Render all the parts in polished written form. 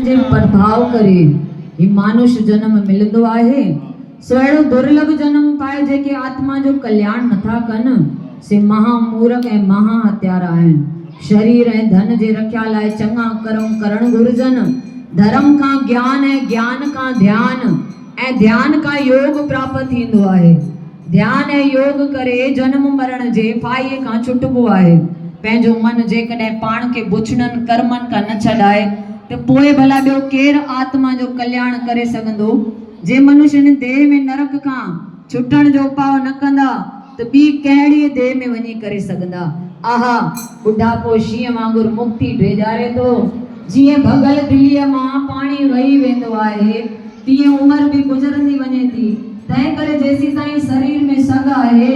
जे प्रभाव करे ही मानुष जन्म मिलंदो आहे। सो अहिड़ो दुर्लभ जन्म पाए जेके आत्मा जो कल्याण नथा कनि से महामूर्ख ऐं महा हत्यारा आहिनि। शरीर ऐं धन जे रखिया लाइ चङा कर्म करण घुर्जनि। धर्म का ज्ञान ऐं ज्ञान का ध्यान ऐं ध्यान का योग प्राप्त थींदो आहे। ध्यान ऐं योग करे जन्म मरण जे फाईअ खां छुटबो आहे। पंहिंजो मन जेकॾहिं पाण खे बुछड़नि कर्मनि खां न छॾाए त पोइ भला ॿियो केरु आत्मा जो कल्याण करे सघंदो। जे मनुष्य इन देह में नरक खां छुटण जो उपाउ न कंदा त ॿी कहिड़ी देह में वञी करे सघंदा। आहा बुढ़ापो शींहं वांगुरु मुक्ति ड्रेजारे थो। जीअं भगल दिलीअ मां पाणी वही वेंदो आहे तीअं उमिरि बि गुज़रंदी वञे थी। तंहिं करे जेसीं ताईं शरीर में सग आहे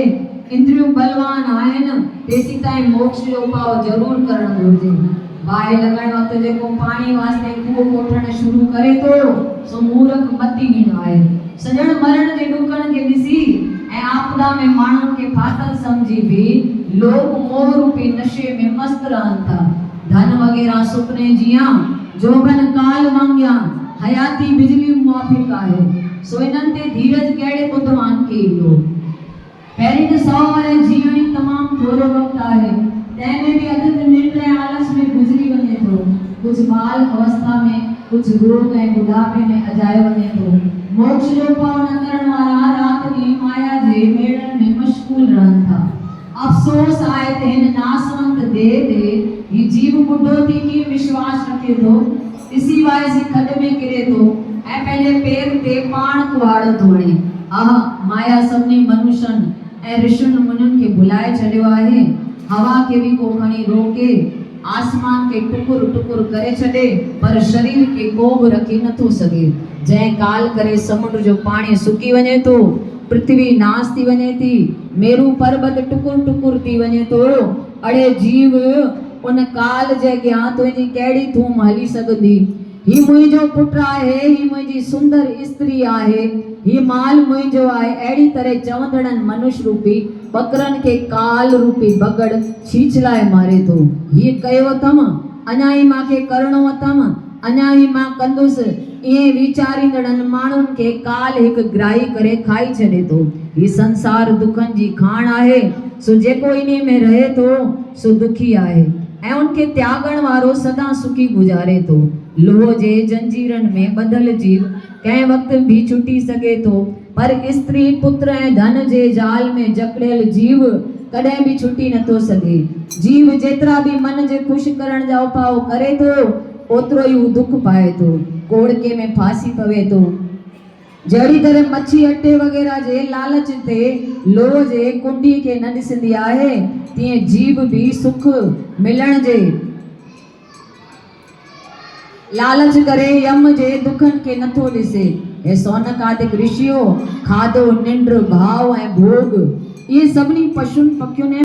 इंद्रियूं बलवान आहिनि तेसीं ताईं मोक्ष जो उपाउ ज़रूरु करणु घुरिजे। बाहि लॻण वक़्तु जेको पाणी वास्ते खूह कोठण शुरू करे थो सो मूर्ख मतिहीन आहे। सॼण मरण जे ॾुकण खे ॾिसी ऐं आपदा में माण्हुनि खे फाथल सम्झी बि लोग मोह रूपी नशे में मस्त रहनि था। धन वग़ैरह सुपने जिया जोबन काल वांगिया हयाती बिजली मुआफ़िक आहे। सो इन्हनि ते धीरज कहिड़े बुद्धवान खे ईंदो। पहिरीं त 100 वरह जीअण ई तमामु थोरो वक़्तु आहे। तंहिंमें बि अधु निंड ऐं आलस में गुज़री वञे थो। कुझु बाल अवस्था में कुझु रोग ऐं बुढ़ापे में अजाए वञे थो। मोक्ष जो उपाउ न करण वारा राति ॾींहुं माया जे मेड़नि में मशगूल रहनि था। अफ़सोस आहे त हिन नासवंत देह ते ही जीव ॿुढो थी कीअं विश्वास रखे थो। ॾिसी वाइसी खॾ में किरे थो ऐं पंहिंजे पेर ते पाण कुहाड़ो थो हणे। आहा माया सभिनी मनुष्यनि ऐं ऋषियुनि मुनियुनि खे भुलाए छॾियो आहे। हवा के भी को खणी रोके आसमान के टुकुर टुकुर करे छॾे पर शरीर के को बि रखी नथो सघे। जंहिं काल करे समुंड जो पाणी सुकी वञे थो पृथ्वी नास थी वञे थी मेरू पर्वत टुकुर टुकुर थी वञे थो अड़े जीव उन काल जे अॻियां तुंहिंजी कहिड़ी थूम हली सघंदी। ही मुंहिंजो पुटु आहे ही मुंहिंजी सुंदर स्त्री आहे ही माल मुंहिंजो आहे। अहिड़ी तरह चवंदड़नि मनुष्य रूपी बकरनि के काल रूपी बगड़ छीछलाए मारे थो। हीअ कयो अथमि अञा ई मूंखे करणो अथमि अञा ई मां कंदुसि ईअं वीचारींदड़नि माण्हुनि खे काल हिकु ग्राही करे खाई छॾे थो। हीअ संसार दुखनि जी खाण आहे। सो जेको इन में रहे थो सो दुखी आहे ऐं उनखे त्यागण वारो सदा सुखी गुज़ारे थो। लोह जे जंजीरनि में ॿधल जीव कंहिं वक़्तु भी छुटी सघे थो पर स्त्री पुत्र ऐं धन जे जाल में जकड़ियल जीव कॾहिं बि छुटी नथो सघे। जीव जेतिरा बि मन जे ख़ुशि करण जा उपाउ करे थो ओतिरो ई हू दुख पाए थो कोड़के में फासी पवे थो। जहिड़ी तरह मच्छी अटे वग़ैरह जे लालच ते लोह जे कुंडी खे न ॾिसंदी आहे तीअं जीव बि सुख मिलण जे लालच करे यम जे दुखनि खे नथो ॾिसे। हे सौनकादिक ऋषियो खाधो निंड भाव ऐं भोग इहे सभिनी पशुनि पखियुनि